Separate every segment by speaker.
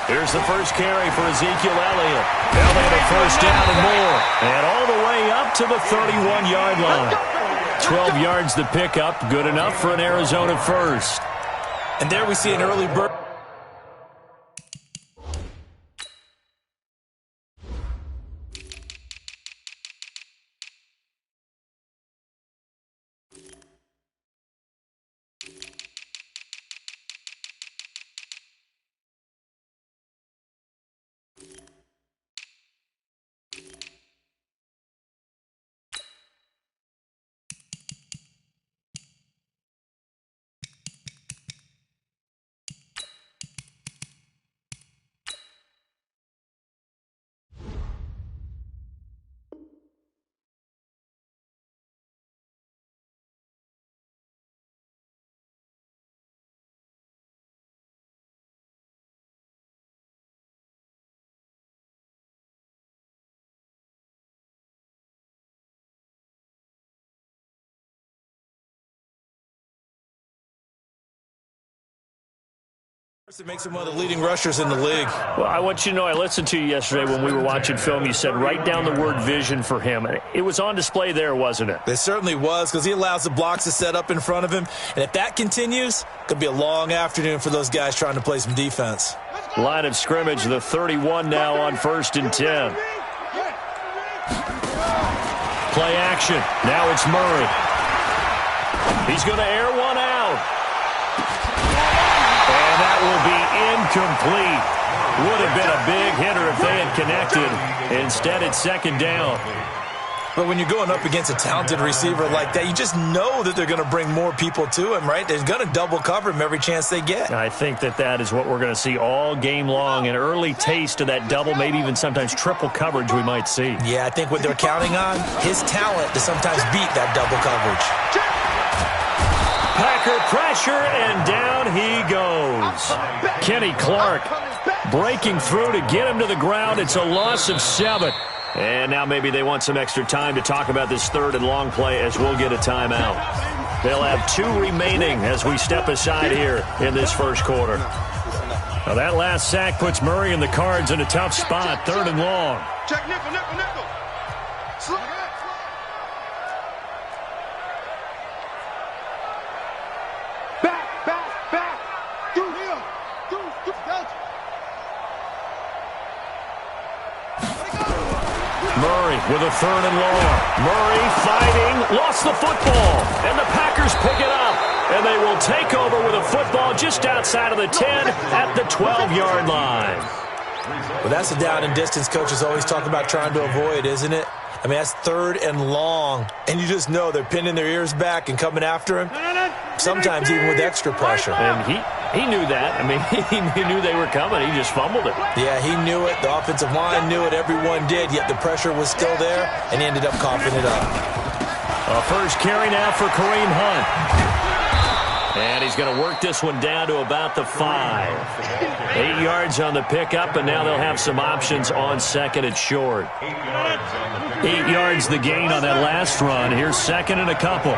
Speaker 1: Here's the first carry for Ezekiel Elliott. Now they have a first down and more. And all the way up to the 31-yard line. 12 yards to pick up. Good enough for an Arizona first.
Speaker 2: And there we see an early bird. It makes him one of the leading rushers in the league.
Speaker 1: Well, I want you to know, I listened to you yesterday when we were watching film. You said write down the word vision for him. It was on display there, wasn't it?
Speaker 2: It certainly was, because he allows the blocks to set up in front of him. And if that continues, it could be a long afternoon for those guys trying to play some defense.
Speaker 1: Line of scrimmage, the 31 now on 1st and 10. Play action. Now it's Murray. He's going to air one out. And that will be incomplete. Would have been a big hitter if they had connected. Instead, it's 2nd down.
Speaker 2: But when you're going up against a talented receiver like that, you just know that they're going to bring more people to him, right? They're going to double cover him every chance they get.
Speaker 1: I think that is what we're going to see all game long. An early taste of that double, maybe even sometimes triple coverage we might see.
Speaker 2: Yeah, I think what they're counting on, his talent to sometimes beat that double coverage.
Speaker 1: Packer pressure, and down he goes. Kenny Clark breaking through to get him to the ground. It's a loss of 7. And now maybe they want some extra time to talk about this 3rd and long play as we'll get a timeout. They'll have 2 remaining as we step aside here in this first quarter. Now that last sack puts Murray and the Cards in a tough spot, 3rd and long.
Speaker 3: Check nickel, nickel, nickel. Back. Do him. Do.
Speaker 1: Murray with a 3rd and long. Murray fighting, lost the football, and the Packers pick it up. And they will take over with a football just outside of the 10 at the 12-yard line.
Speaker 2: Well, that's a down and distance coaches always talk about trying to avoid, isn't it? I mean, that's 3rd and long, and you just know they're pinning their ears back and coming after him, sometimes even with extra pressure.
Speaker 1: And he knew that. I mean, he knew they were coming. He just fumbled it.
Speaker 2: Yeah, he knew it. The offensive line knew it. Everyone did, yet the pressure was still there, and he ended up coughing it up.
Speaker 1: A first carry now for Kareem Hunt. And he's going to work this one down to about the 5. 8 yards on the pickup, and now they'll have some options on 2nd and short. 8 yards the gain on that last run. Here's 2nd and a couple.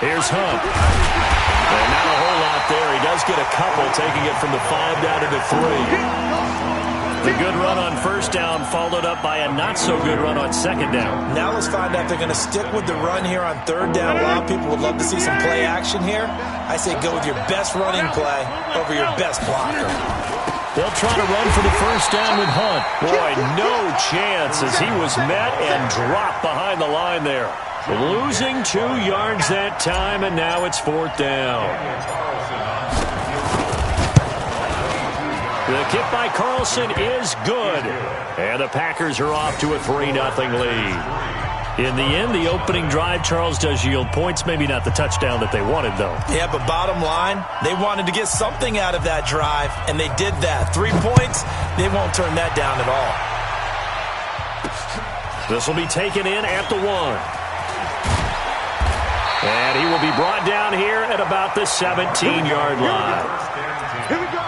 Speaker 1: Here's Hunt. And not a whole lot there. He does get a couple, taking it from the 5 down to the 3. The good run on 1st down followed up by a not-so-good run on 2nd down.
Speaker 2: Now let's find out if they're going to stick with the run here on 3rd down. A lot of people would love to see some play action here. I say go with your best running play over your best blocker.
Speaker 1: They'll try to run for the 1st down with Hunt. Boy, no chance as he was met and dropped behind the line there. Losing 2 yards that time, and now it's 4th down. The kick by Carlson is good. And the Packers are off to a 3-0 lead. In the end, the opening drive, Charles, does yield points. Maybe not the touchdown that they wanted, though.
Speaker 2: Yeah, but bottom line, they wanted to get something out of that drive, and they did that. 3 points, they won't turn that down at all.
Speaker 1: This will be taken in at the 1. And he will be brought down here at about the 17-yard line.
Speaker 3: Here we go.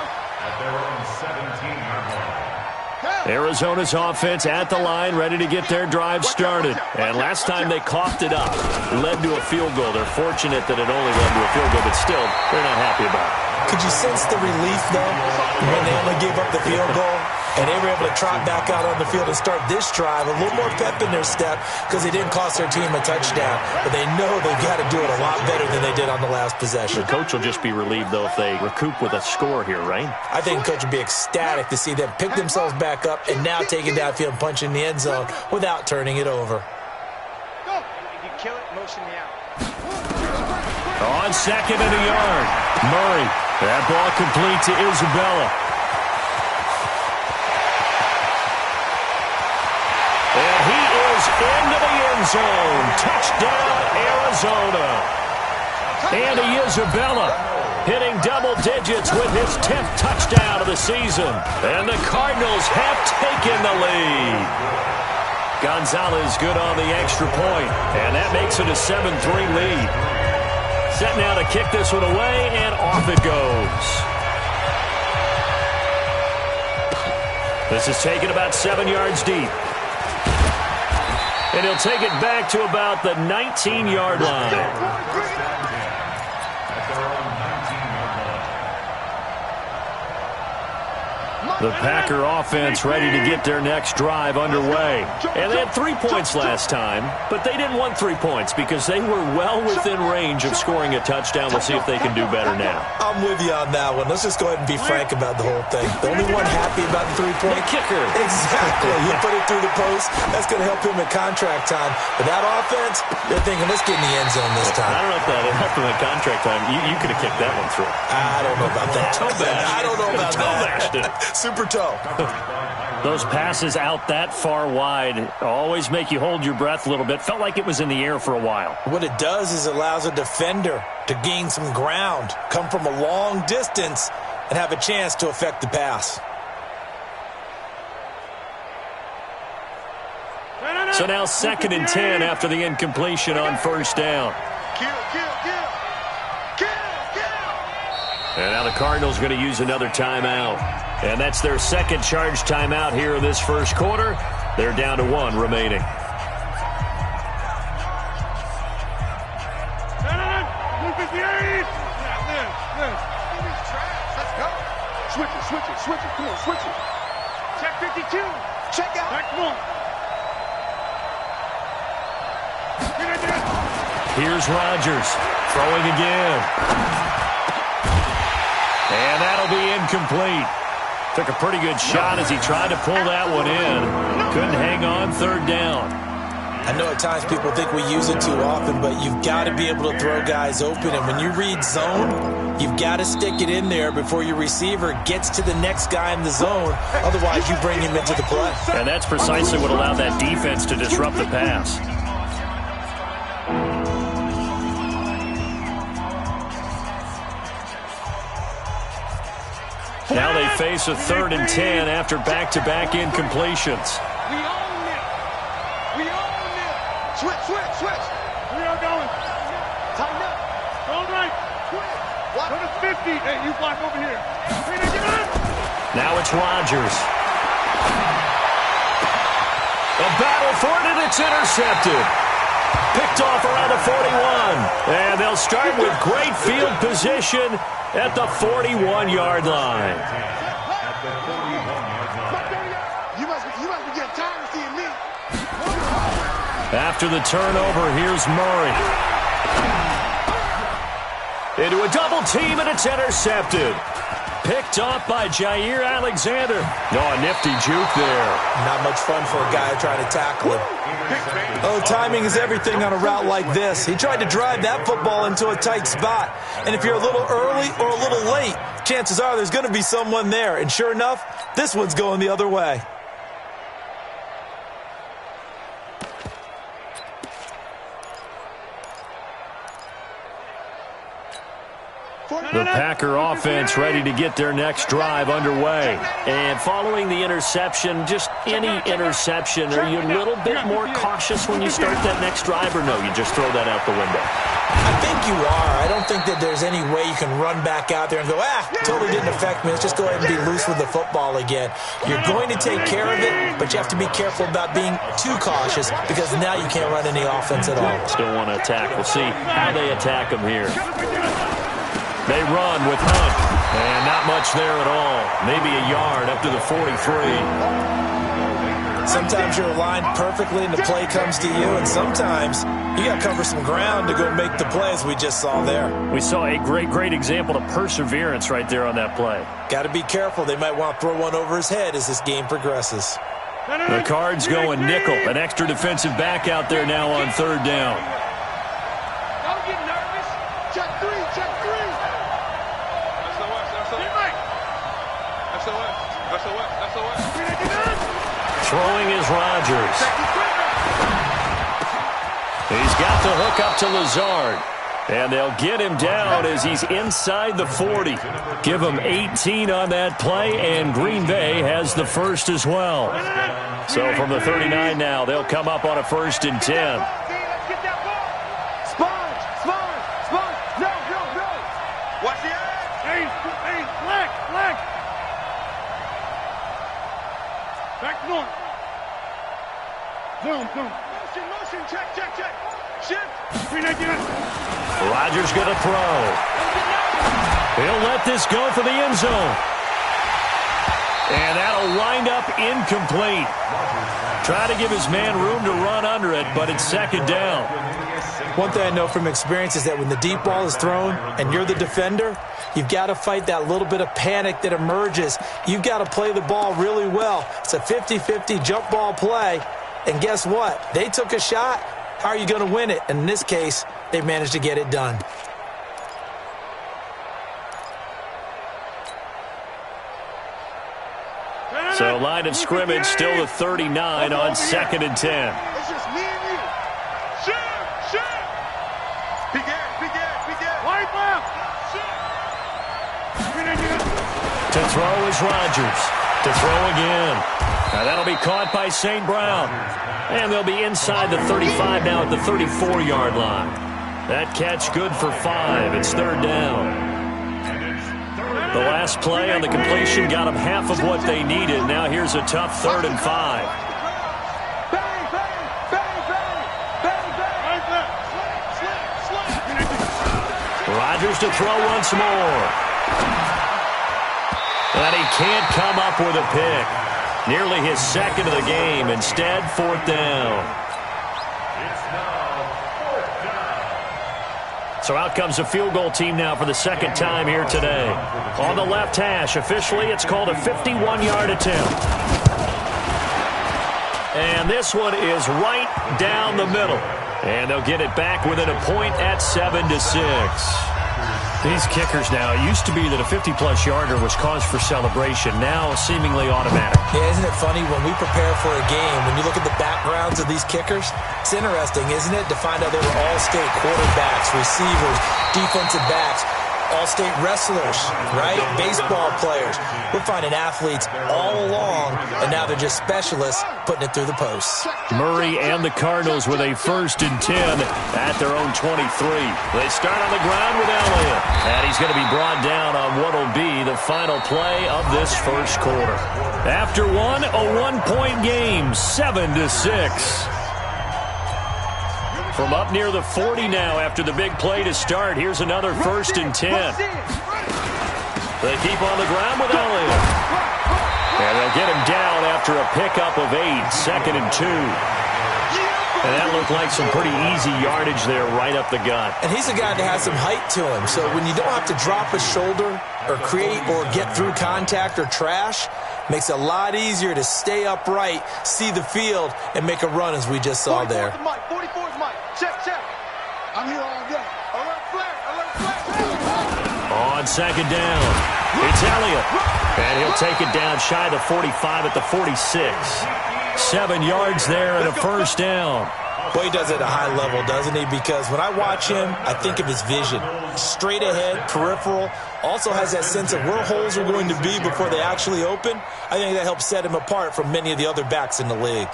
Speaker 1: Arizona's offense at the line, ready to get their drive started. And last time they coughed it up, led to a field goal. They're fortunate that it only led to a field goal, but still, they're not happy about it.
Speaker 2: Could you sense the relief, though, when they only gave up the field goal and they were able to trot back out on the field and start this drive? A little more pep in their step because they didn't cost their team a touchdown. But they know they've got to do it a lot better than they did on the last possession.
Speaker 1: The coach will just be relieved, though, if they recoup with a score here, right?
Speaker 2: I think the coach would be ecstatic to see them pick themselves back up and now take it downfield and punch in the end zone without turning it over.
Speaker 3: If you kill it, motion me out.
Speaker 1: On second and a yard, Murray. That ball complete to Isabella. And he is into the end zone. Touchdown, Arizona. Andy Isabella hitting double digits with his 10th touchdown of the season. And the Cardinals have taken the lead. Gonzalez good on the extra point, and that makes it a 7-3 lead. Set now to kick this one away, and off it goes. This is taken about 7 yards deep. And he'll take it back to about the 19-yard line. The Packer offense ready to get their next drive underway. And they had 3 points last time, but they didn't want 3 points because they were well within range of scoring a touchdown. We'll see if they can do better now.
Speaker 2: I'm with you on that one. Let's just go ahead and be frank about the whole thing. The only one happy about the 3-point
Speaker 1: kicker.
Speaker 2: Exactly. You put it through the post. That's going to help him at contract time. But that offense, they're thinking, let's get in the end zone this time.
Speaker 1: I don't know if that helped him at contract time. You could have kicked that one through.
Speaker 2: I don't know about that. I don't know about
Speaker 1: that.
Speaker 2: Super toe.
Speaker 1: Those passes out that far wide always make you hold your breath a little bit. Felt like it was in the air for a while.
Speaker 2: What it does is it allows a defender to gain some ground, come from a long distance, and have a chance to affect the pass.
Speaker 1: So now 2nd and 10 after the incompletion on first down.
Speaker 3: Kill.
Speaker 1: And now the Cardinals going to use another timeout. And that's their second charge timeout here in this first quarter. They're down to 1 remaining.
Speaker 3: Switch it. Come on, switch it. Check 52. Check out. Back one.
Speaker 1: Here's Rodgers throwing again. And that'll be incomplete. Took a pretty good shot as he tried to pull that one in. Couldn't hang on 3rd down.
Speaker 2: I know at times people think we use it too often, but you've got to be able to throw guys open. And when you read zone, you've got to stick it in there before your receiver gets to the next guy in the zone. Otherwise, you bring him into the play.
Speaker 1: And that's precisely what allowed that defense to disrupt the pass. Now they face a 3rd and 10 after back-to-back incompletions.
Speaker 3: We own it. Switch. We are going. Tighten up. Going right. What? Go to 50. Hey, you block over here.
Speaker 1: Now it's Rodgers. A battle for it, and it's intercepted. Picked off around the 41. And they'll start with great field position at the 41-yard line.
Speaker 3: You must be getting tired of seeing me.
Speaker 1: After the turnover, here's Murray. Into a double team, and it's intercepted. Picked off by Jair Alexander. Oh, a nifty juke there.
Speaker 2: Not much fun for a guy trying to tackle him. Oh, timing is everything on a route like this. He tried to drive that football into a tight spot. And if you're a little early or a little late, chances are there's going to be someone there. And sure enough, this one's going the other way.
Speaker 1: The Packer offense ready to get their next drive underway. And following the interception, just any interception, are you a little bit more cautious when you start that next drive, or no, you just throw that out the window?
Speaker 2: I think you are. I don't think that there's any way you can run back out there and go, totally didn't affect me. Let's just go ahead and be loose with the football again. You're going to take care of it, but you have to be careful about being too cautious because now you can't run any offense at all.
Speaker 1: Still want to attack. We'll see how they attack them here. They run with Hunt, and not much there at all. Maybe a yard up to the 43.
Speaker 2: Sometimes you're aligned perfectly and the play comes to you, and sometimes you got to cover some ground to go make the play, as we just saw there.
Speaker 1: We saw a great example of perseverance right there on that play.
Speaker 2: Got to be careful. They might want to throw one over his head as this game progresses.
Speaker 1: The Cards going nickel. An extra defensive back out there now on third down.
Speaker 3: Don't get nervous. Check three.
Speaker 1: Throwing is Rodgers. He's got the hook up to Lazard. And they'll get him down as he's inside the 40. Give him 18 on that play, and Green Bay has the first as well. So from the 39 now, they'll come up on a 1st and 10.
Speaker 3: Watch the eye. Hey, flag. Back north. Zoom. Motion, check. Shift.
Speaker 1: Rodgers going to throw. He'll let this go for the end zone. And that'll wind up incomplete. Try to give his man room to run under it, but it's 2nd down.
Speaker 2: One thing I know from experience is that when the deep ball is thrown and you're the defender, you've got to fight that little bit of panic that emerges. You've got to play the ball really well. It's a 50-50 jump ball play. And guess what? They took a shot. How are you going to win it? And in this case, they managed to get it done.
Speaker 1: So line of scrimmage still the 39 on 2nd and 10.
Speaker 3: It's just me and you. Shoot. Big air. White left.
Speaker 1: To throw is Rodgers. To throw again. Now that'll be caught by St. Brown. And they'll be inside the 35 now at the 34-yard line. That catch good for 5. It's 3rd down. The last play on the completion got them half of what they needed. Now here's a tough 3rd and 5. Rodgers to throw once more. And he can't come up with a pick. Nearly his 2nd of the game. Instead, 4th down. So out comes a field goal team now for the 2nd time here today. On the left hash, officially, it's called a 51-yard attempt. And this one is right down the middle. And they'll get it back within a point at 7-6. These kickers now, it used to be that a 50-plus yarder was cause for celebration. Now seemingly automatic.
Speaker 2: Yeah, isn't it funny when we prepare for a game, when you look at the backgrounds of these kickers, it's interesting, isn't it, to find out they were all-state quarterbacks, receivers, defensive backs, all-state wrestlers, right? Baseball players. We're finding athletes all along, and now they're just specialists putting it through the posts.
Speaker 1: Murray and the Cardinals with a 1st and 10 at their own 23. They start on the ground with Elliott, and he's going to be brought down on what will be the final play of this 1st quarter. After one, a 1-point game, 7-6. From up near the 40 now after the big play to start. Here's another 1st and 10. They keep on the ground with Elliott. And they'll get him down after a pickup of 8, 2nd and 2. And that looked like some pretty easy yardage there right up the gut.
Speaker 2: And he's a guy that has some height to him. So when you don't have to drop a shoulder or create or get through contact or trash, makes it a lot easier to stay upright, see the field, and make a run as we just saw there.
Speaker 3: 44's Mike. Check. I'm here all day. Alert flag.
Speaker 1: On 2nd down, it's Elliott. And he'll take it down shy of the 45 at the 46. 7 yards there and a 1st down.
Speaker 2: Boy, he does it at a high level, doesn't he? Because when I watch him, I think of his vision. Straight ahead, peripheral. Also has that sense of where holes are going to be before they actually open. I think that helps set him apart from many of the other backs in the league.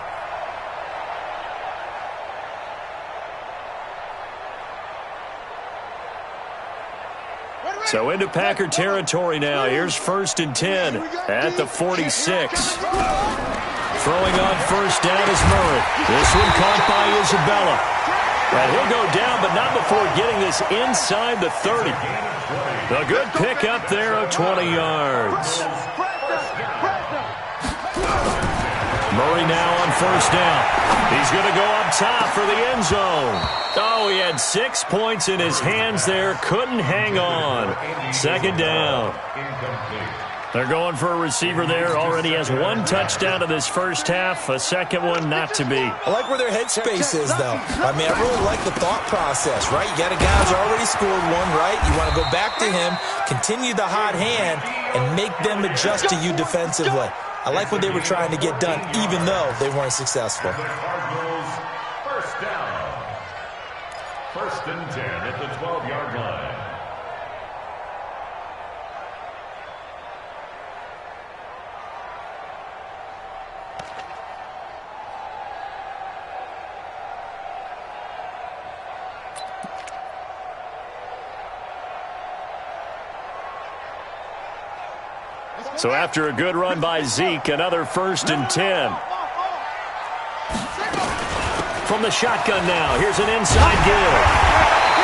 Speaker 1: So into Packer territory now. Here's 1st and 10 at the 46. Throwing on first down is Murray. This one caught by Isabella. And he'll go down, but not before getting this inside the 30. A good pick up there of 20 yards. Murray now on first down. He's going to go up top for the end zone. Oh, he had 6 points in his hands there. Couldn't hang on. 2nd down. They're going for a receiver there. Already has 1 touchdown in this first half. A second one not to be.
Speaker 2: I like where their headspace is, though. I mean, I really like the thought process, right? You got a guy who's already scored one, right? You want to go back to him, continue the hot hand, and make them adjust to you defensively. I like what they were trying to get done, even though they weren't successful.
Speaker 4: First down. 1st and 10 at the 12-yard line.
Speaker 1: So after a good run by Zeke, another 1st and 10. From the shotgun now, here's an inside give.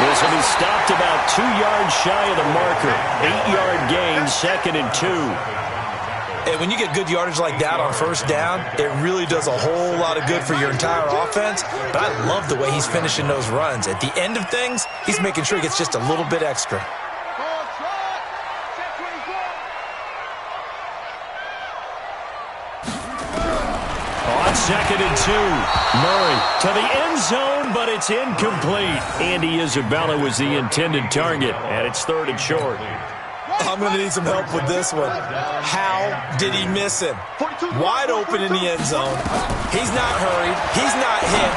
Speaker 1: This will be stopped about 2 yards shy of the marker. 8-yard gain, 2nd and 2.
Speaker 2: And when you get good yardage like that on first down, it really does a whole lot of good for your entire offense. But I love the way he's finishing those runs. At the end of things, he's making sure he gets just a little bit extra.
Speaker 1: On 2nd and 2, Murray to the end zone, but it's incomplete. Andy Isabella was the intended target, and it's 3rd and short.
Speaker 2: I'm going to need some help with this one. How did he miss him? Wide open in the end zone. He's not hurried. He's not hit.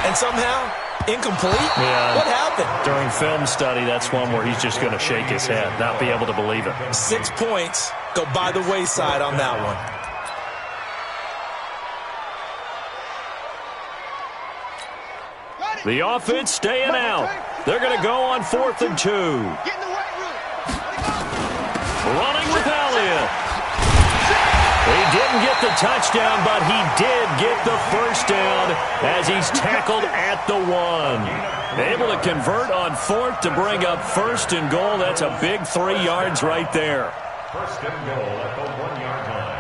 Speaker 2: And somehow, incomplete?
Speaker 1: Yeah.
Speaker 2: What happened?
Speaker 1: During film study, that's one where he's just going to shake his head, not be able to believe it.
Speaker 2: 6 points go by the wayside on that one.
Speaker 1: The offense staying out. They're going to go on 4th and 2. Running with Elliott. He didn't get the touchdown, but he did get the first down as he's tackled at the 1. Able to convert on 4th to bring up 1st and goal. That's a big 3 yards right there.
Speaker 4: 1st and goal at the 1-yard line.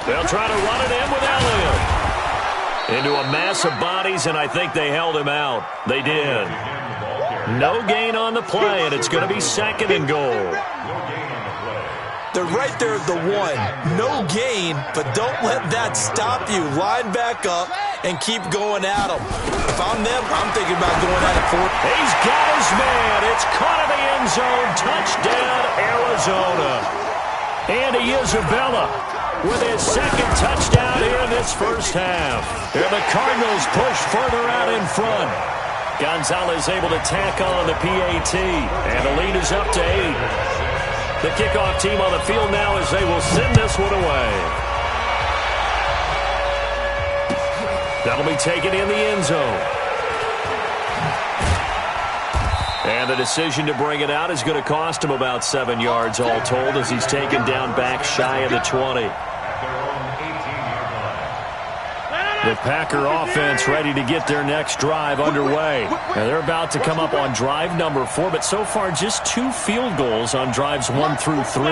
Speaker 1: They'll try to run it in with Elliott. Into a mass of bodies, and I think they held him out. They did. No gain on the play, and it's going to be 2nd and goal.
Speaker 2: They're right there at the 1. No gain, but don't let that stop you. Line back up and keep going at them. If I'm them, I'm thinking about going at it 4.
Speaker 1: He's got his man. It's caught in the end zone. Touchdown, Arizona. Andy Isabella with his 2nd touchdown here in this first half. And the Cardinals push further out in front. Gonzalez able to tack on the PAT. And the lead is up to 8. The kickoff team on the field now as they will send this one away. That'll be taken in the end zone. And the decision to bring it out is going to cost him about 7 yards all told as he's taken down back shy of the 20. The Packer offense ready to get their next drive underway. And they're about to come up on drive number 4, but so far just 2 field goals on drives 1 through 3.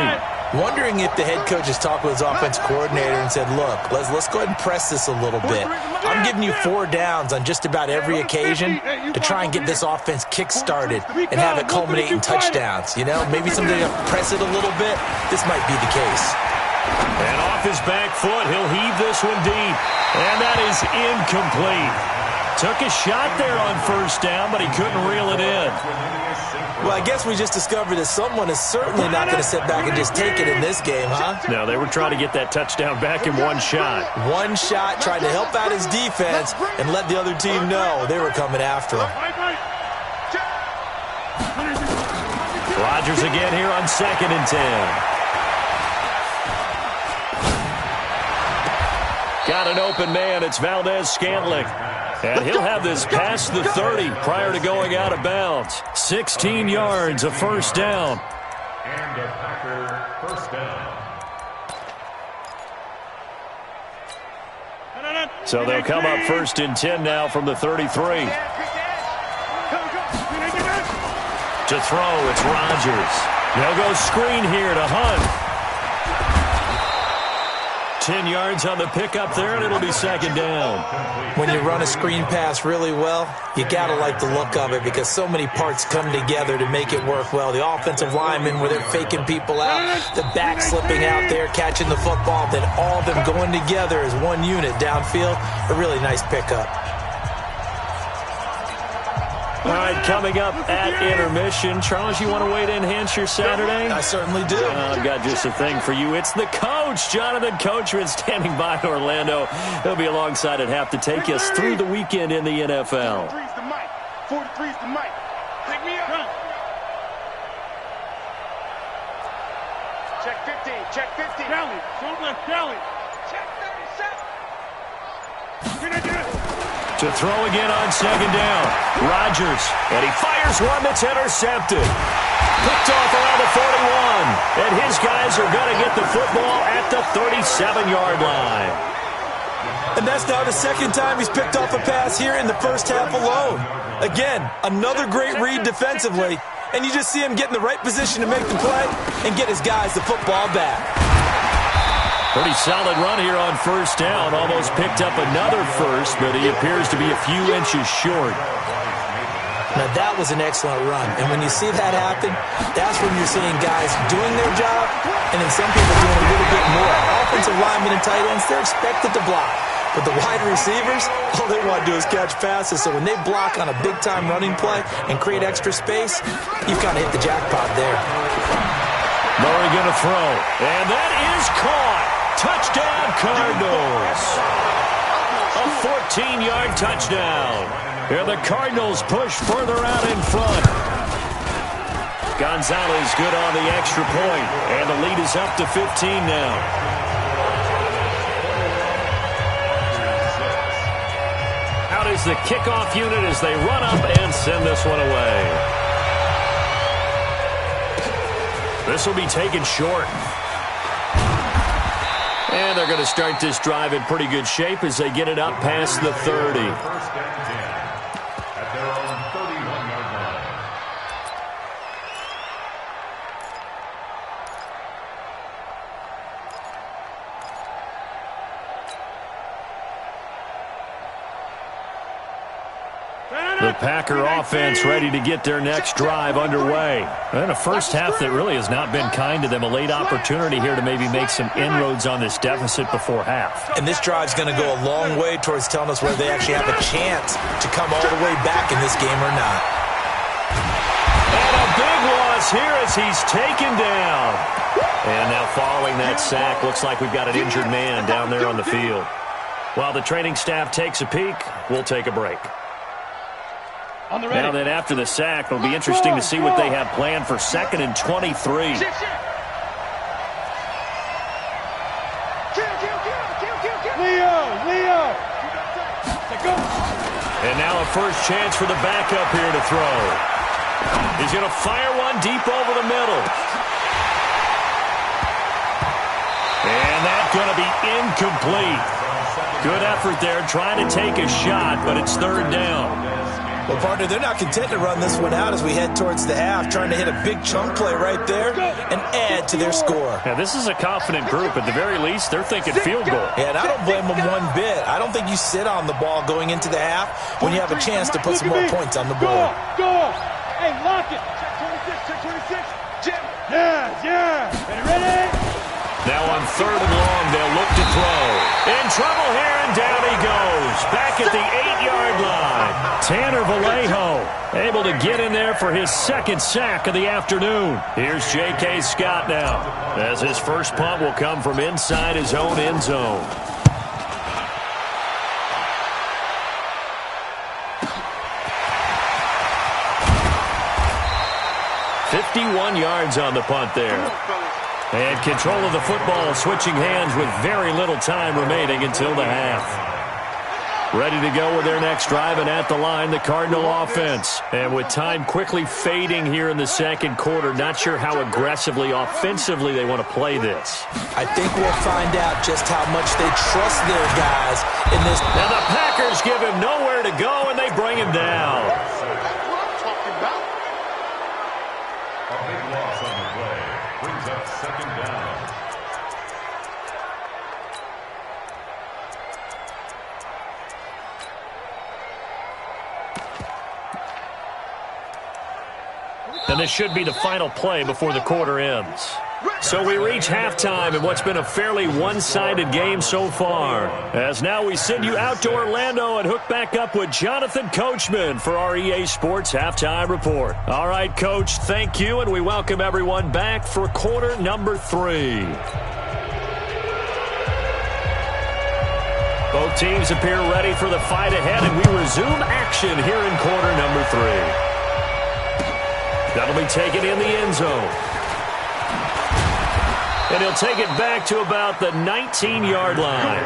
Speaker 2: Wondering if the head coach has talked with his offense coordinator and said, look, let's go ahead and press this a little bit. I'm giving you 4 downs on just about every occasion to try and get this offense kick-started and have it culminate in touchdowns. You know, maybe somebody to press it a little bit. This might be the case.
Speaker 1: And off his back foot, he'll heave this one deep. And that is incomplete. Took a shot there on first down, but he couldn't reel it in.
Speaker 2: Well, I guess we just discovered that someone is certainly not going to sit back and just take it in this game, huh?
Speaker 1: No, they were trying to get that touchdown back in 1 shot.
Speaker 2: 1 shot, tried to help out his defense and let the other team know they were coming after him.
Speaker 1: Rodgers again here on 2nd and 10. Got an open man. It's Valdez-Scantling. And he'll have this past the 30 prior to going out of bounds. 16 yards, a first down.
Speaker 4: And a Packer first down.
Speaker 1: So they'll come up 1st and 10 now from the 33. To throw, it's Rodgers. They'll go screen here to Hunt. 10 yards on the pickup there, and it'll be 2nd down.
Speaker 2: When you run a screen pass really well, you got to like the look of it because so many parts come together to make it work well. The offensive linemen, where they're faking people out, the back slipping out there, catching the football, then all of them going together as one unit downfield. A really nice pickup.
Speaker 1: All right, coming up at intermission. Charles, you want to wait to enhance your Saturday?
Speaker 2: I certainly do.
Speaker 1: I've got just a thing for you. It's the coach, Jonathan Coachman, standing by in Orlando. He'll be alongside at half to take us through the weekend in the NFL.
Speaker 3: 43's the mic. 43's the mic. Pick me up. Check 15. Check 15. Kelly. Don't left Kelly. Check 37.
Speaker 1: To throw again on 2nd down. Rodgers. And he fires one that's intercepted. Picked off around the 41. And his guys are going to get the football at the 37-yard line.
Speaker 2: And that's now the 2nd time he's picked off a pass here in the first half alone. Again, another great read defensively. And you just see him get in the right position to make the play and get his guys the football back.
Speaker 1: Pretty solid run here on 1st down. Almost picked up another first, but he appears to be a few inches short.
Speaker 2: Now, that was an excellent run. And when you see that happen, that's when you're seeing guys doing their job and then some people doing a little bit more. Offensive linemen and tight ends, they're expected to block. But the wide receivers, all they want to do is catch passes. So when they block on a big-time running play and create extra space, you've kind of hit the jackpot there.
Speaker 1: Murray going to throw. And that is caught. Touchdown, Cardinals. A 14-yard touchdown. Here the Cardinals push further out in front. Gonzalez good on the extra point, and the lead is up to 15 now. Out is the kickoff unit as they run up and send this one away. This will be taken short. And they're going to start this drive in pretty good shape as they get it up past the 30.
Speaker 4: 1st and 10 at their own 31-yard line.
Speaker 1: The Packer offense ready to get their next drive underway. And a first half that really has not been kind to them. A late opportunity here to maybe make some inroads on this deficit before half.
Speaker 2: And this drive's going to go a long way towards telling us whether they actually have a chance to come all the way back in this game or not.
Speaker 1: And a big loss here as he's taken down. And now following that sack, looks like we've got an injured man down there on the field. While the training staff takes a peek, we'll take a break. Now then, after the sack, it'll be interesting to see what they have planned for 2nd and 23.
Speaker 3: Leo!
Speaker 1: And now a first chance for the backup here to throw. He's going to fire one deep over the middle. And that's going to be incomplete. Good effort there trying to take a shot, but it's 3rd down.
Speaker 2: Well, partner, they're not content to run this one out as we head towards the half, trying to hit a big chunk play right there and add to their score.
Speaker 1: Now, this is a confident group. At the very least, they're thinking field goal.
Speaker 2: Yeah, and I don't blame them one bit. I don't think you sit on the ball going into the half when you have a chance to put some more points on the board.
Speaker 3: Go! Hey, lock it! Check 26, Jim! Yeah! Ready?
Speaker 1: Now on 3rd and long, they'll look to throw. In trouble here, and down he goes. Back at the 8-yard line. Tanner Vallejo able to get in there for his 2nd sack of the afternoon. Here's J.K. Scott now, as his first punt will come from inside his own end zone. "51 yards on the punt there. And control of the football, switching hands with very little time remaining until the half. Ready to go with their next drive, and at the line, the Cardinal offense. And with time quickly fading here in the second quarter, not sure how aggressively, offensively they want to play this.
Speaker 2: I think we'll find out just how much they trust their guys in this.
Speaker 1: And the Packers give him nowhere to go, and they bring him down.
Speaker 3: That's what I'm talking about.
Speaker 4: A big loss on the play. Brings up second down.
Speaker 1: And this should be the final play before the quarter ends. So we reach halftime in what's been a fairly one-sided game so far. As now we send you out to Orlando and hook back up with Jonathan Coachman for our EA Sports Halftime Report. All right, Coach, thank you, and we welcome everyone back for quarter number 3. Both teams appear ready for the fight ahead, and we resume action here in quarter number 3. That'll be taken in the end zone. And he'll take it back to about the 19-yard line.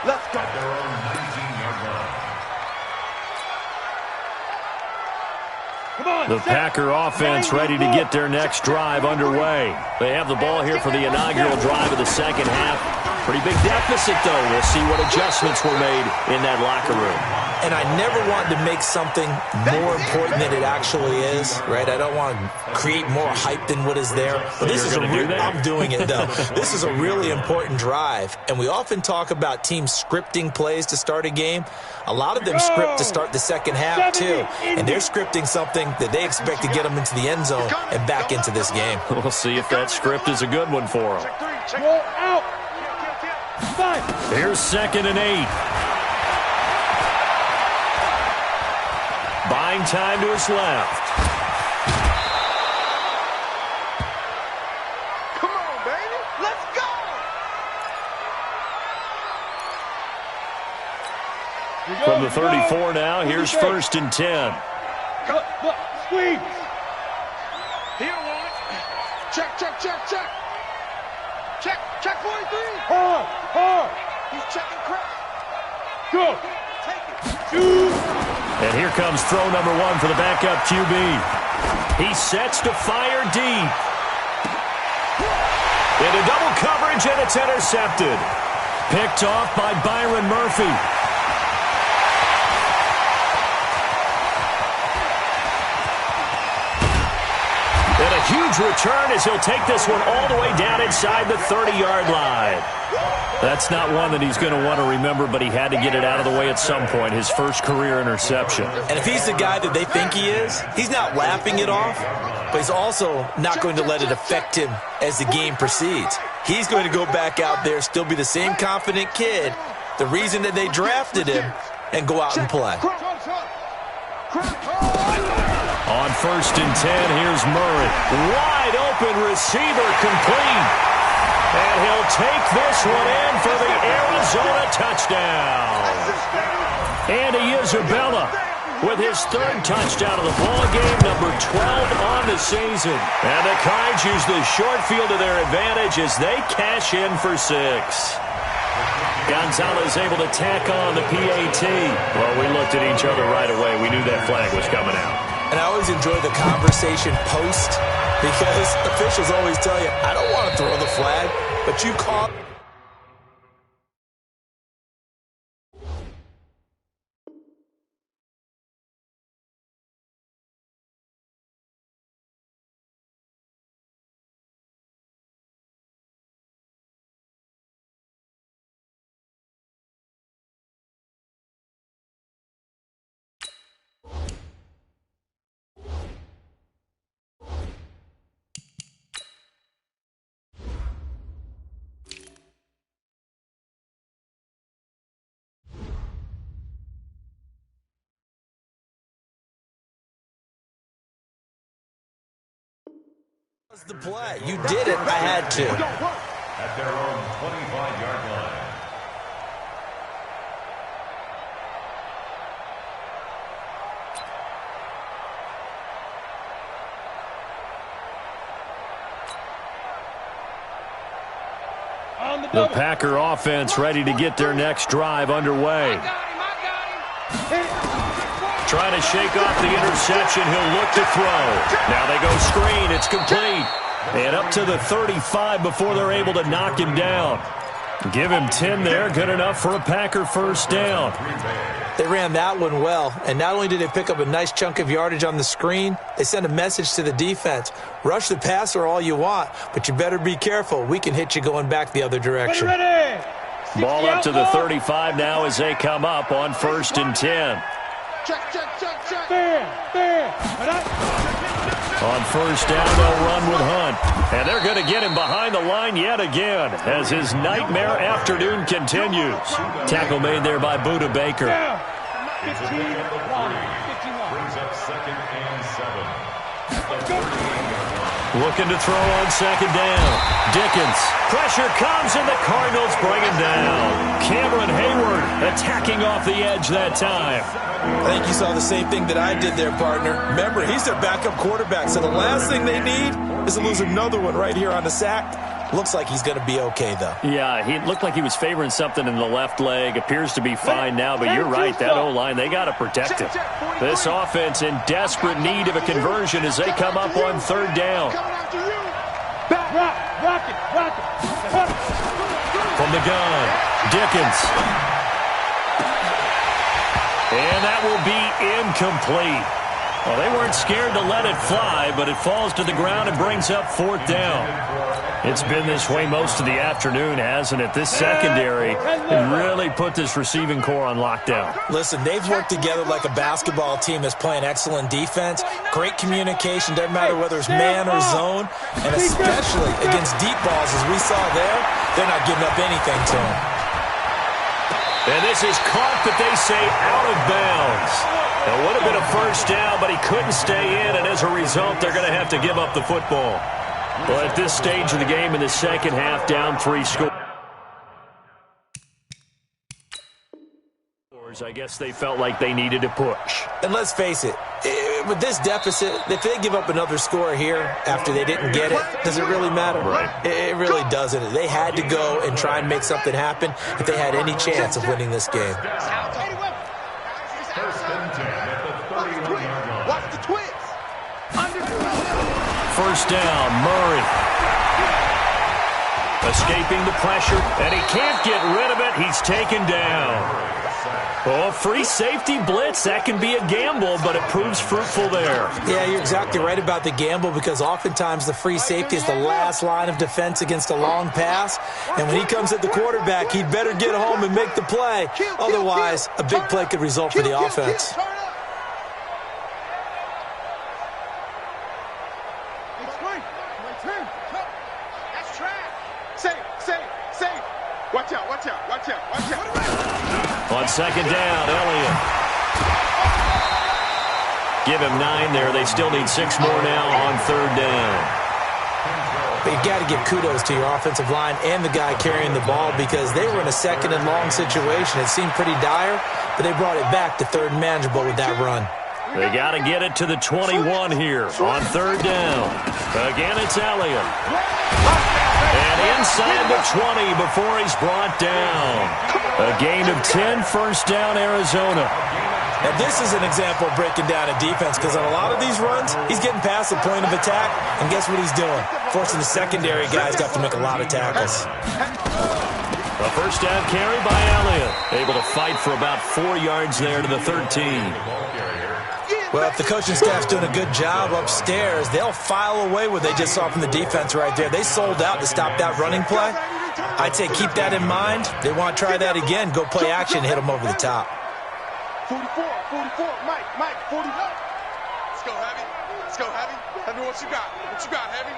Speaker 3: Let's go.
Speaker 4: Their own 19-yard line.
Speaker 3: Come on,
Speaker 1: The Packer offense ready to get their next drive underway. They have the ball here for the inaugural drive of the second half. Pretty big deficit, though. We'll see what adjustments were made in that locker room.
Speaker 2: And I never wanted to make something more important than it actually is, right? I don't want to create more hype than what is there. But this is I'm doing it, though. This is a really important drive. And we often talk about teams scripting plays to start a game. A lot of them script to start the second half, too. And they're scripting something that they expect to get them into the end zone and back into this game.
Speaker 1: We'll see if that script is a good one for them.
Speaker 3: Roll out.
Speaker 1: Here's 2nd and 8. Buying time to his left.
Speaker 3: Come on, baby. Let's go.
Speaker 1: From the 34 now, here's 1st and 10.
Speaker 3: Look, squeeze. Here, one. Check, check, check, check. Check 43. Hard. He's checking Chris. Go. Take it. Shoot.
Speaker 1: And here comes throw number 1 for the backup QB. He sets to fire deep. Into double coverage, and it's intercepted. Picked off by Byron Murphy. And a huge return as he'll take this one all the way down inside the 30-yard line. That's not one that he's going to want to remember, but he had to get it out of the way at some point, his first career interception.
Speaker 2: And if he's the guy that they think he is, he's not laughing it off, but he's also not going to let it affect him as the game proceeds. He's going to go back out there, still be the same confident kid, the reason that they drafted him, and go out and play.
Speaker 1: On 1st and 10, here's Murray. Wide open receiver, complete. And he'll take this one in for the Arizona touchdown. Andy Isabella with his 3rd touchdown of the ball game, number 12 on the season. And the Cards use the short field to their advantage as they cash in for 6. Gonzalez able to tack on the PAT. Well, we looked at each other right away. We knew that flag was coming out.
Speaker 2: And I always enjoy the conversation post because officials always tell you, I don't want to throw the flag, but you call. The play. You did it. I had to.
Speaker 4: At their own 25-yard line.
Speaker 1: The Packer offense ready to get their next drive underway. Trying to shake off the interception. He'll look to throw. Now they go screen. It's complete. And up to the 35 before they're able to knock him down. Give him 10 there. Good enough for a Packer first down.
Speaker 2: They ran that one well, and not only did they pick up a nice chunk of yardage on the screen, they sent a message to the defense. Rush the passer all you want, but you better be careful. We can hit you going back the other direction.
Speaker 1: Ball up to the 35 now as they come up on 1st and 10. On 1st down, they'll run with Hunt. And they're going to get him behind the line yet again as his nightmare afternoon continues. Tackle made there by Buda Baker.
Speaker 3: 15
Speaker 4: brings up 2nd and 7.
Speaker 1: Looking to throw on 2nd down. Dickens. Pressure comes and the Cardinals bring him down. Cameron Hayward attacking off the edge that time.
Speaker 2: I think you saw the same thing that I did there, partner. Remember, he's their backup quarterback, so the last thing they need is to lose another one right here on the sack. Looks like he's going to be okay, though.
Speaker 1: Yeah, he looked like he was favoring something in the left leg. Appears to be fine now, but you're right. That O-line, they got to protect him. This offense in desperate need of a conversion as they come up on 3rd down. From the gun, Dickens. And that will be incomplete. Well, they weren't scared to let it fly, but it falls to the ground and brings up 4th down. It's been this way most of the afternoon, hasn't it? This secondary can really put this receiving core on lockdown.
Speaker 2: Listen, they've worked together like a basketball team that's playing excellent defense. Great communication, doesn't matter whether it's man or zone. And especially against deep balls, as we saw there, they're not giving up anything to them.
Speaker 1: And this is caught, but they say out of bounds. It would have been a first down, but he couldn't stay in, and as a result, they're going to have to give up the football. Well, at this stage of the game in the second half, down 3 scores. I guess they felt like they needed to push.
Speaker 2: And let's face it, with this deficit, if they give up another score here after they didn't get it, does it really matter?
Speaker 1: Right.
Speaker 2: It really doesn't. They had to go and try and make something happen if they had any chance of winning this game.
Speaker 4: 1st and 10 at the 31-yard line.
Speaker 3: Watch the twins.
Speaker 1: 1st down, Murray. Escaping the pressure, and he can't get rid of it. He's taken down. Oh, free safety blitz, that can be a gamble, but it proves fruitful there.
Speaker 2: Yeah, you're exactly right about the gamble because oftentimes the free safety is the last line of defense against a long pass. And when he comes at the quarterback, he'd better get home and make the play. Otherwise, a big play could result for the offense.
Speaker 3: Watch out, watch out, watch out, watch out.
Speaker 1: On 2nd down, Elliott. Give him 9 there. They still need 6 more now on 3rd down.
Speaker 2: But you got to give kudos to your offensive line and the guy carrying the ball because they were in a 2nd and long situation. It seemed pretty dire, but they brought it back to 3rd and manageable with that run.
Speaker 1: They got to get it to the 21 here on 3rd down. Again, it's Elliott. And inside the 20 before he's brought down. A gain of 10, 1st down, Arizona.
Speaker 2: Now, this is an example of breaking down a defense because on a lot of these runs, he's getting past the point of attack, and guess what he's doing? Forcing the secondary guys to have to make a lot of tackles.
Speaker 1: A 1st down carry by Elliott. Able to fight for about 4 yards there to the 13.
Speaker 2: Well, if the coaching staff's doing a good job upstairs, they'll file away what they just saw from the defense right there. They sold out to stop that running play. I'd say keep that in mind. They want to try that again. Go play action and hit them over the top.
Speaker 3: 44, Mike, 40. Let's go, Heavy. Let's go, Heavy. Heavy, what you got? What you got, Heavy?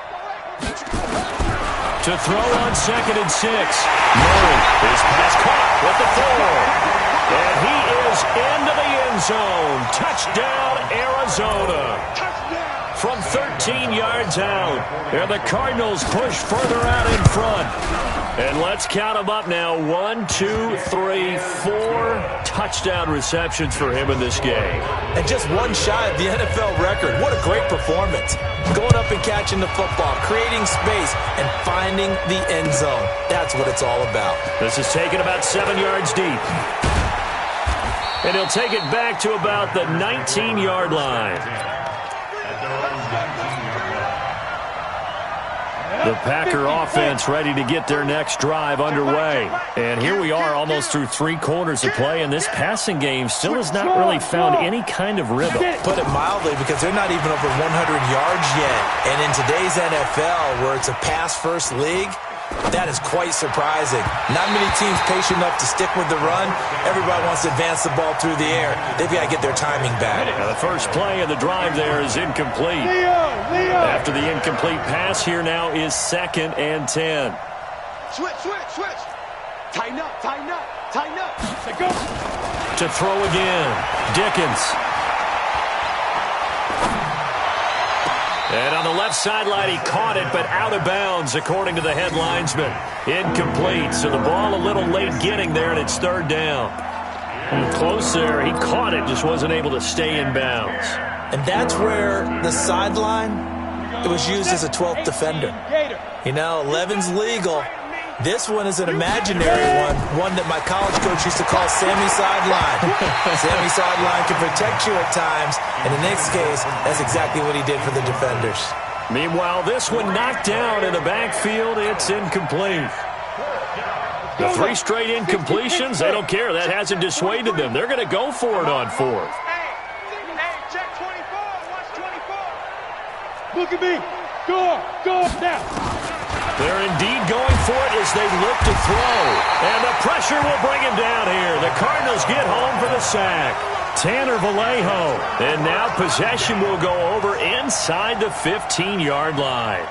Speaker 1: To throw on 2nd and 6. Murray is pass caught with the 4. And he is into the end zone. Touchdown, Arizona. from 13 yards out. And the Cardinals push further out in front. And let's count them up now. 1, 2, 3, 4 touchdown receptions for him in this game.
Speaker 2: And just one shy of the NFL record. What a great performance. Going up and catching the football, creating space, and finding the end zone. That's what it's all about.
Speaker 1: This is taken about 7 yards deep. And he'll take it back to about the 19-yard line. The Packer offense ready to get their next drive underway. And here we are almost through 3 quarters of play, and this passing game still has not really found any kind of rhythm.
Speaker 2: Put it mildly, because they're not even over 100 yards yet. And in today's NFL, where it's a pass-first league, that is quite surprising. Not many teams patient enough to stick with the run. Everybody wants to advance the ball through the air. They've got to get their timing back.
Speaker 1: Now the first play of the drive there is incomplete. After the incomplete pass, here now is 2nd and 10.
Speaker 3: Switch. Tighten up. Say go.
Speaker 1: To throw again, Dickens. And on the left sideline, he caught it, but out of bounds, according to the head linesman. Incomplete, so the ball a little late getting there, and it's 3rd down. Close there. He caught it, just wasn't able to stay in bounds.
Speaker 2: And that's where the sideline, it was used as a 12th defender. You know, 11's legal. This one is an imaginary one that my college coach used to call Sammy Sideline. Sammy Sideline can protect you at times, and in this case, that's exactly what he did for the defenders.
Speaker 1: Meanwhile, this one knocked down in the backfield. It's incomplete. The 3 straight incompletions, they don't care. That hasn't dissuaded them. They're going to go for it on 4th.
Speaker 3: Hey, check 24. Watch 24. Look at me. Go now.
Speaker 1: They're indeed going for it as they look to throw. And the pressure will bring him down here. The Cardinals get home for the sack. Tanner Vallejo. And now possession will go over inside the 15-yard line.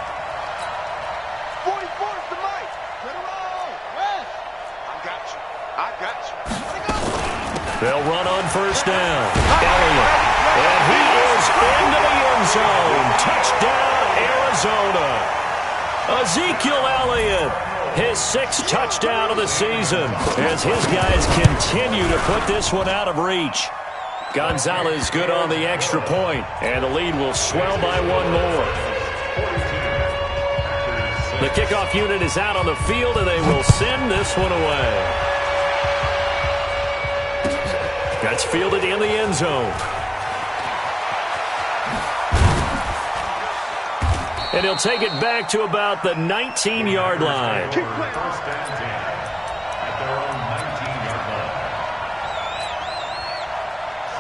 Speaker 3: 44's the mic. Get him on. West. I got you.
Speaker 1: They'll run on 1st down. Elliott. And he is into the end zone. Touchdown, Arizona. Ezekiel Elliott, his 6th touchdown of the season, as his guys continue to put this one out of reach. Gonzalez good on the extra point, and the lead will swell by 1 more. The kickoff unit is out on the field, and they will send this one away. That's fielded in the end zone. And he'll take it back to about the 19-yard line.
Speaker 4: First and 10 at their own 19-yard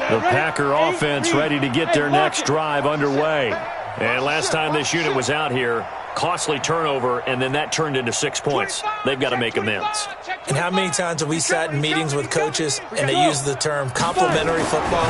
Speaker 4: line.
Speaker 1: The Packer offense ready to get their next drive underway. And last time this unit was out here, costly turnover, and then that turned into 6 points. They've got to make amends.
Speaker 2: And how many times have we sat in meetings with coaches and they use the term complementary football?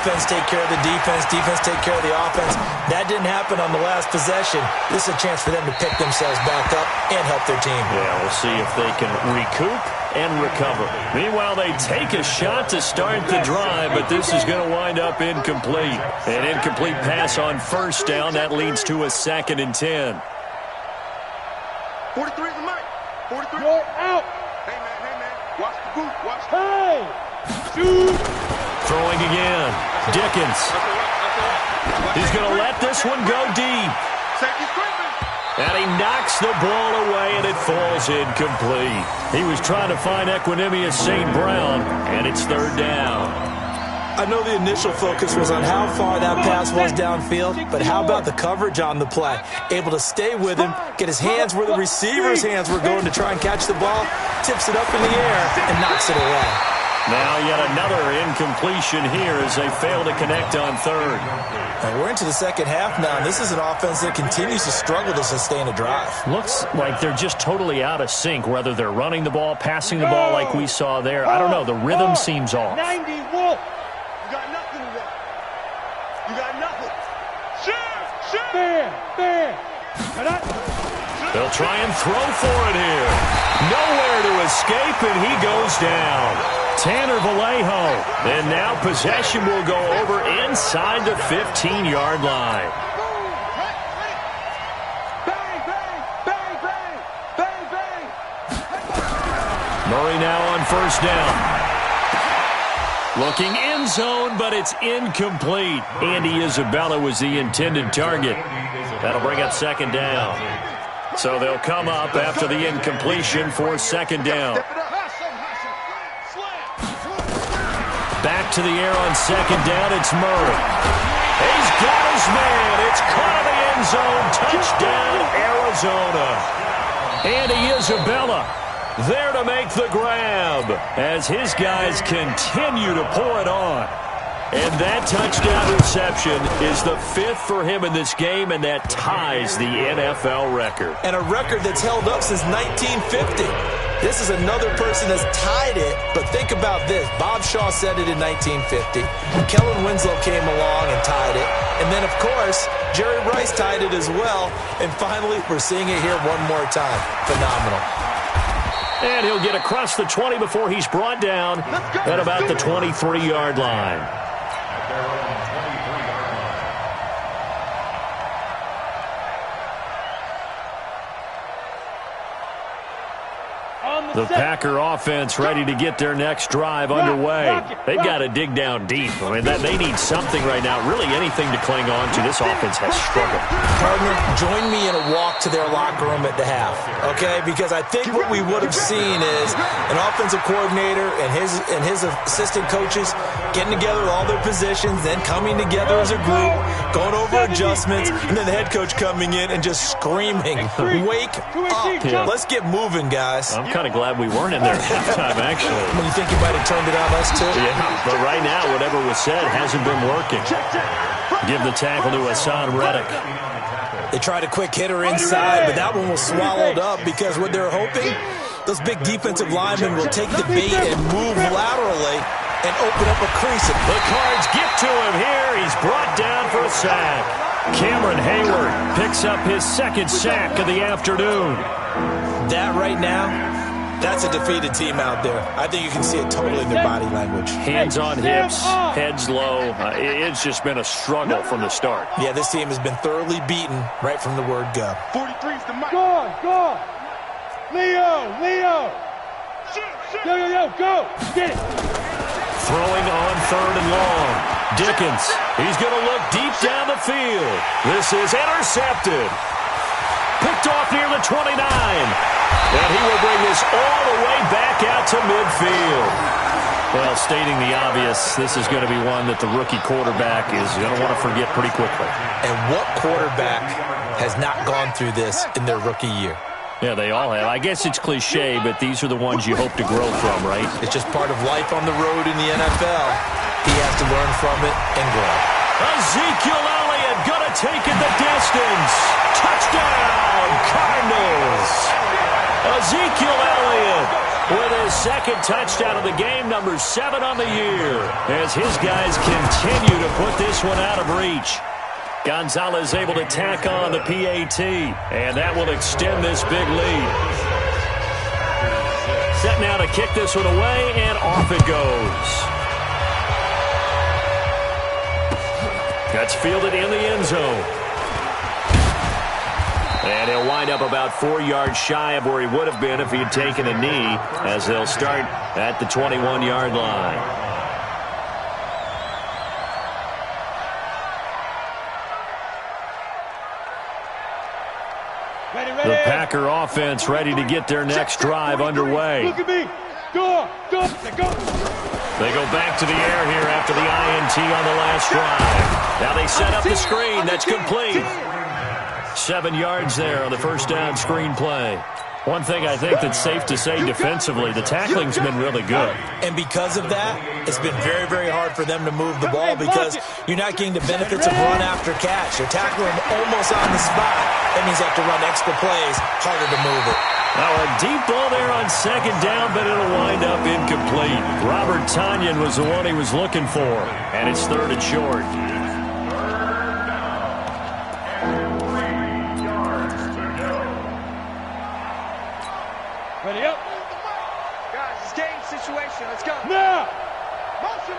Speaker 2: Offense take care of the defense, defense take care of the offense. That didn't happen on the last possession. This is a chance for them to pick themselves back up and help their team.
Speaker 1: Yeah, we'll see if they can recoup and recover. Meanwhile, they take a shot to start the drive, but this is going to wind up incomplete. An incomplete pass on 1st down. That leads to a 2nd and 10.
Speaker 3: 43 is the mic. 43. You're out. Hey, man. Watch the boot. Watch the boot. Shoot.
Speaker 1: Throwing again. Dickens. He's going to let this one go deep.
Speaker 3: Safety's creeping.
Speaker 1: And he knocks the ball away, and it falls incomplete. He was trying to find Equinemius St. Brown, and it's 3rd down.
Speaker 2: I know the initial focus was on how far that pass was downfield, but how about the coverage on the play? Able to stay with him, get his hands where the receiver's hands were going to try and catch the ball, tips it up in the air, and knocks it away.
Speaker 1: Now yet another incompletion here as they fail to connect on 3rd.
Speaker 2: And we're into the 2nd half now, and this is an offense that continues to struggle to sustain a drive.
Speaker 1: Looks like they're just totally out of sync, whether they're running the ball, passing the ball like we saw there. I don't know. The rhythm seems off.
Speaker 3: 90 Wolf. You got nothing today. You got nothing. Shoot. Fair.
Speaker 1: They'll try and throw for it here. Nowhere to escape, and he goes down. Tanner Vallejo. And now possession will go over inside the 15-yard line. Murray now on first down. Looking end zone, but it's incomplete. Andy Isabella was the intended target. That'll bring up second down. So they'll come up after the incompletion for second down. Back to the air on second down, it's Murray. He's got his man. It's caught in the end zone. Touchdown, Arizona. Andy Isabella there to make the grab as his guys continue to pour it on. And that touchdown reception is the 5th for him in this game, and that ties the NFL record.
Speaker 2: And a record that's held up since 1950. This is another person that's tied it, but think about this. Bob Shaw said it in 1950. Kellen Winslow came along and tied it. And then, of course, Jerry Rice tied it as well. And finally, we're seeing it here one more time. Phenomenal.
Speaker 1: And he'll get across the 20 before he's brought down at about the 23-yard line. The Packer offense ready to get their next drive underway. They've got to dig down deep. I mean, they need something right now, really anything to cling on to. This offense has struggled.
Speaker 2: Partner, join me in a walk to their locker room at the half, okay? Because I think what we would have seen is an offensive coordinator and his assistant coaches getting together all their positions, then coming together as a group, going over adjustments, and then the head coach coming in and just screaming, "Wake up.
Speaker 1: Yeah.
Speaker 2: Let's get moving, guys."
Speaker 1: I'm kind of glad we weren't in there at halftime, actually.
Speaker 2: When you think you might have turned it on us, too?
Speaker 1: Yeah, but right now, whatever was said hasn't been working. Give the tackle to Hassan Reddick.
Speaker 2: They tried a quick hitter inside, but that one was swallowed up because what they're hoping, those big defensive linemen will take the bait and move laterally and open up a crease.
Speaker 1: The Cards get to him here. He's brought down for a sack. Cameron Hayward picks up his second sack of the afternoon.
Speaker 2: That right now, that's a defeated team out there. I think you can see it totally in their body language.
Speaker 1: Hands on hips, heads low. It's just been a struggle from the start.
Speaker 2: Yeah, this team has been thoroughly beaten right from the word go.
Speaker 3: 43's the mic. Go. Leo. Yo, go. Get it.
Speaker 1: Throwing on third and long. Dickens. He's going to look deep down the field. This is intercepted. Picked off near the 29. And he will bring this all the way back out to midfield. Well, stating the obvious, this is going to be one that the rookie quarterback is going to want to forget pretty quickly.
Speaker 2: And what quarterback has not gone through this in their rookie year?
Speaker 1: Yeah, they all have. I guess it's cliche, but these are the ones you hope to grow from, right?
Speaker 2: It's just part of life on the road in the NFL. He has to learn from it and grow.
Speaker 1: Ezekiel Elliott going to take it the distance. Touchdown, Cardinals. Ezekiel Elliott with his second touchdown of the game, number 7 on the year, as his guys continue to put this one out of reach. Gonzalez able to tack on the PAT, and that will extend this big lead. Set now to kick this one away, and off it goes. That's fielded in the end zone. And he'll wind up about 4 yards shy of where he would have been if he had taken a knee, as they'll start at the 21-yard line. The Packer offense ready to get their next drive underway.
Speaker 3: Look at me. Go.
Speaker 1: They go back to the air here after the INT on the last drive. Now they set up the screen. That's complete. 7 yards there on the first down screen play. One thing I think that's safe to say defensively, the tackling's been really good.
Speaker 2: And because of that, it's been very, very hard for them to move the ball because you're not getting the benefits of run after catch. You're tackling almost on the spot. That means you have to run extra plays, harder to move it.
Speaker 1: Now a deep ball there on second down, but it'll wind up incomplete. Robert Tonyan was the one he was looking for, and it's third and short.
Speaker 3: Ready up. Guys, this game situation. Let's go. Now. Motion.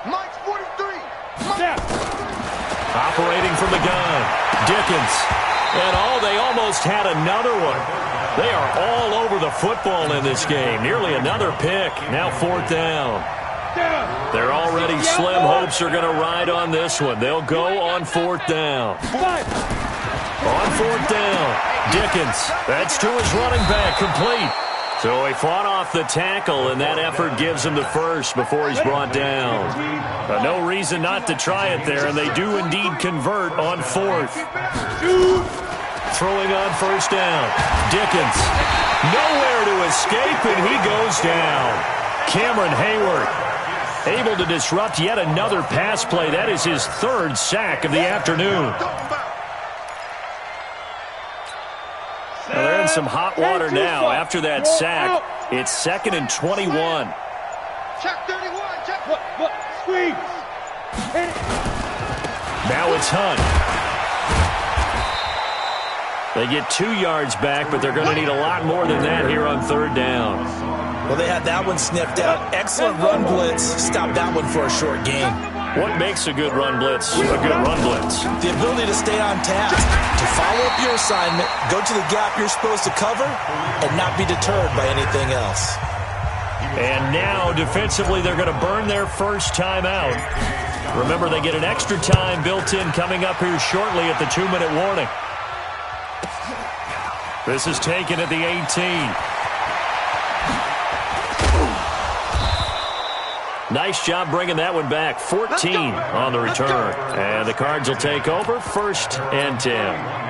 Speaker 3: Mike's 43. Snap.
Speaker 1: Operating from the gun, Dickens. And they almost had another one. They are all over the football in this game. Nearly another pick. Now 4th down. They're already slim hopes are going to ride on this one. They'll go on 4th down. On 4th down, Dickens. That's to his running back, complete. So he fought off the tackle, and that effort gives him the first before he's brought down. No reason not to try it there, and they do indeed convert on 4th. Throwing on 1st down, Dickens. Nowhere to escape, and he goes down. Cameron Hayward able to disrupt yet another pass play. That is his 3rd sack of the afternoon. Well, they're in some hot water now. After that sack, it's 2nd and 21.
Speaker 3: Check 31. Check. Squeeze.
Speaker 1: Now it's Hunt. They get 2 yards back, but they're going to need a lot more than that here on 3rd down.
Speaker 2: Well, they had that one sniffed out. Excellent run blitz. Stop that one for a short gain.
Speaker 1: What makes a good run blitz a good run blitz?
Speaker 2: The ability to stay on task, to follow up your assignment, go to the gap you're supposed to cover, and not be deterred by anything else.
Speaker 1: And now, defensively, they're going to burn their first time out. Remember, they get an extra time built in coming up here shortly at the 2-minute warning. This is taken at the 18. Nice job bringing that one back. 14 on the return. And the Cards will take over, 1st and 10.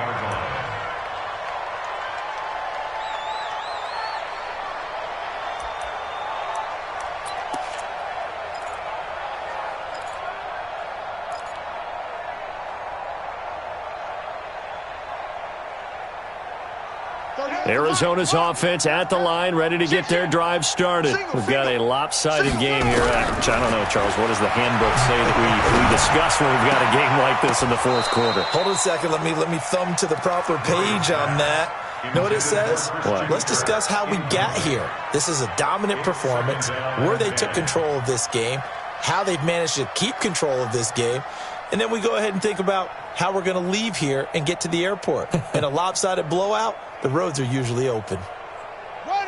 Speaker 1: Arizona's offense at the line, ready to get their drive started. We've got a lopsided game here. Which I don't know, Charles. What does the handbook say that we discuss when we've got a game like this in the 4th quarter?
Speaker 2: Hold on a second. Let me thumb to the proper page on that. You know what it says?
Speaker 1: What?
Speaker 2: Let's discuss how we got here. This is a dominant performance, where they took control of this game, how they've managed to keep control of this game, and then we go ahead and think about how we're going to leave here and get to the airport. In a lopsided blowout, the roads are usually open.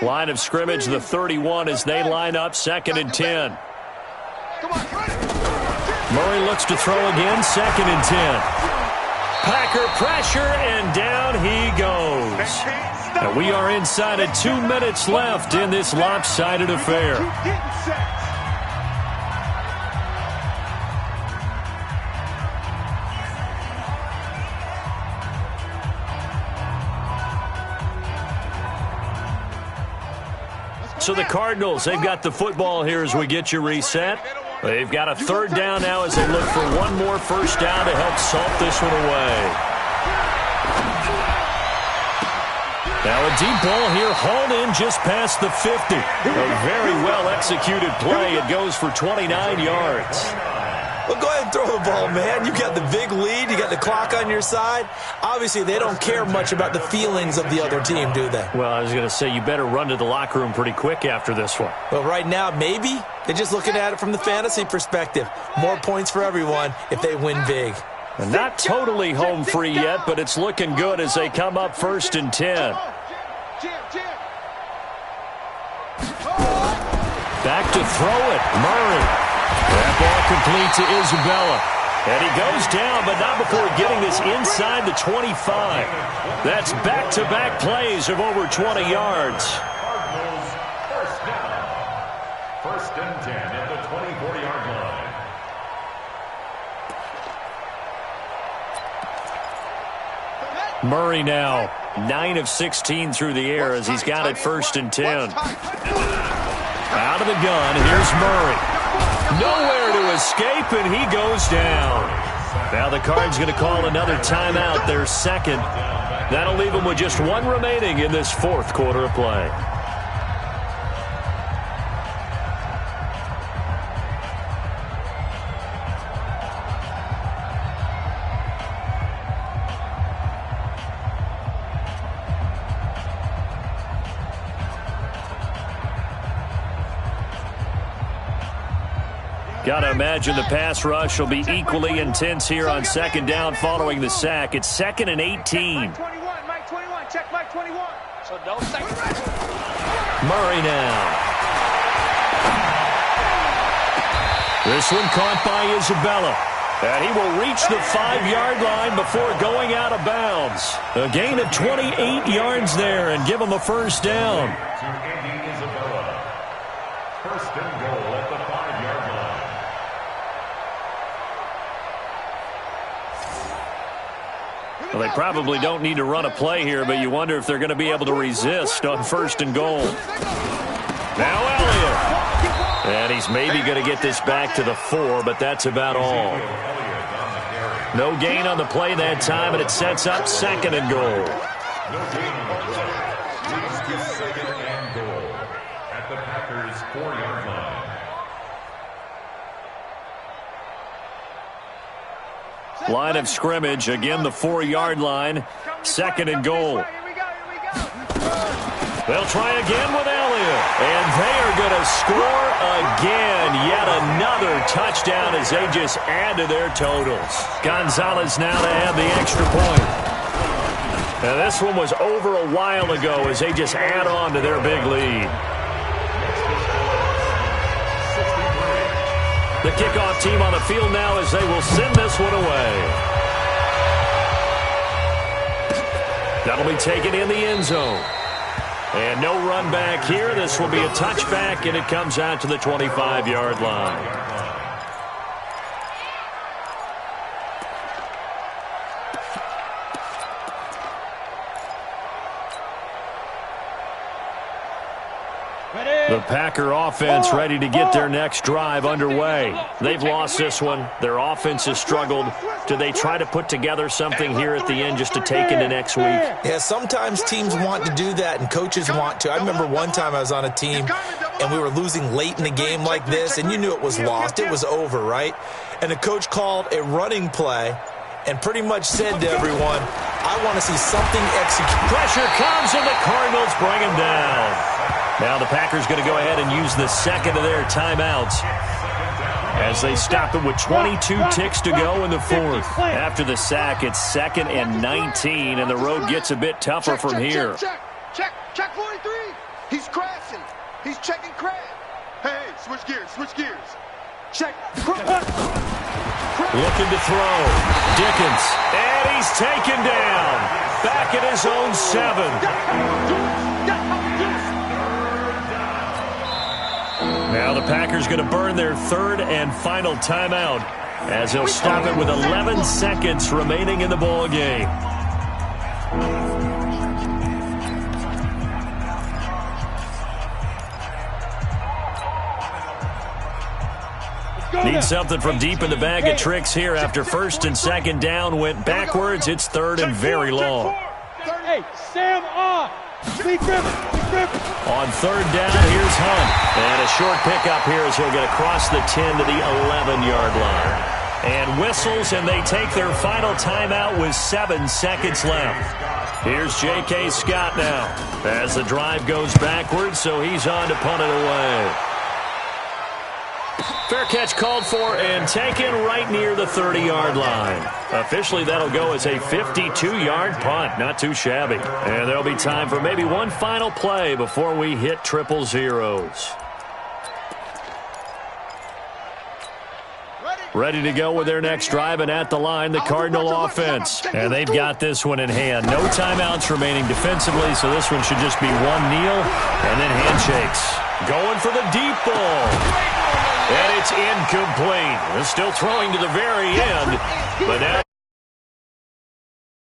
Speaker 1: Line of scrimmage, the 31 as they line up, 2nd and 10. Murray looks to throw again, 2nd and 10. Packer pressure, and down he goes. And we are inside of 2 minutes left in this lopsided affair. So the Cardinals, they've got the football here as we get you reset. They've got a 3rd down now as they look for one more 1st down to help salt this one away. Now a deep ball here, hauled in just past the 50. A very well-executed play. It goes for 29 yards.
Speaker 2: Well, go ahead and throw the ball, man. You got the big lead. You got the clock on your side. Obviously, they don't care much about the feelings of the other team, do they?
Speaker 1: Well, I was going to say, you better run to the locker room pretty quick after this one.
Speaker 2: Well, right now, maybe. They're just looking at it from the fantasy perspective. More points for everyone if they win big.
Speaker 1: And not totally home free yet, but it's looking good as they come up 1st and 10. Back to throw it, Murray. That ball complete to Isabella. And he goes down, but not before getting this inside the 25. That's back-to-back plays of over 20 yards.
Speaker 4: Cardinals, 1st down. 1st and 10 at the 24-yard line.
Speaker 1: Murray now, 9 of 16 through the air as he's got it 1st and 10. Out of the gun, here's Murray. Nowhere to escape, and he goes down. Now the Cards going to call another timeout, their 2nd. That'll leave them with just 1 remaining in this 4th quarter of play. Got to imagine the pass rush will be equally intense here on second down following the sack. It's 2nd and 18.
Speaker 3: Mike 21, check Mike 21. So don't say
Speaker 1: Murray now. This one caught by Isabella. And he will reach the 5-yard line before going out of bounds. A gain of 28 yards there and give him a first down.
Speaker 4: First and goal at the 5-yard line.
Speaker 1: Well, they probably don't need to run a play here, but you wonder if they're going to be able to resist on first and goal. Now Elliott. And he's maybe going to get this back to the 4, but that's about all. No gain on the play that time, and it sets up 2nd and goal.
Speaker 4: No gain on the play. Leads to 2nd and goal at the Packers' 4-yard line.
Speaker 1: Line of scrimmage, again the 4-yard line, 2nd and goal. They'll try again with Elliott, and they are going to score again. Yet another touchdown as they just add to their totals. Gonzalez now to add the extra point. Now this one was over a while ago as they just add on to their big lead. The kickoff team on the field now as they will send this one away. That'll be taken in the end zone. And no run back here. This will be a touchback, and it comes out to the 25-yard line. The Packer offense ready to get their next drive underway. They've lost this one. Their offense has struggled. Do they try to put together something here at the end just to take into next week?
Speaker 2: Yeah, sometimes teams want to do that and coaches want to. I remember one time I was on a team and we were losing late in the game like this, and you knew it was lost. It was over, right? And the coach called a running play and pretty much said to everyone, I want to see something executed.
Speaker 1: Pressure comes, and the Cardinals bring him down. Now the Packers going to go ahead and use the 2nd of their timeouts as they stop it with 22 ticks to go in the 4th. After the sack, it's 2nd and 19, and the road gets a bit tougher from here.
Speaker 3: Check 43. He's crashing. He's checking crash. Hey, switch gears. Check.
Speaker 1: Looking to throw. Dickens. And he's taken down. Back at his own 7. Now the Packers going to burn their 3rd and final timeout as they'll stop it with 11 seconds remaining in the ball game. Need something from deep in the bag of tricks here after 1st and 2nd down went backwards. It's 3rd and very long.
Speaker 3: Hey, Sam on. Lee Griffin.
Speaker 1: On 3rd down, here's Hunt. And a short pickup here as he'll get across the 10 to the 11-yard line. And whistles, and they take their final timeout with 7 seconds left. Here's J.K. Scott now as the drive goes backwards, so he's on to punt it away. Fair catch called for and taken right near the 30-yard line. Officially, that'll go as a 52-yard punt. Not too shabby. And there'll be time for maybe one final play before we hit triple zeros. Ready to go with their next drive, and at the line, the Cardinal offense. And they've got this one in hand. No timeouts remaining defensively, so this one should just be one kneel and then handshakes. Going for the deep ball. And it's incomplete. They're still throwing to the very end, but now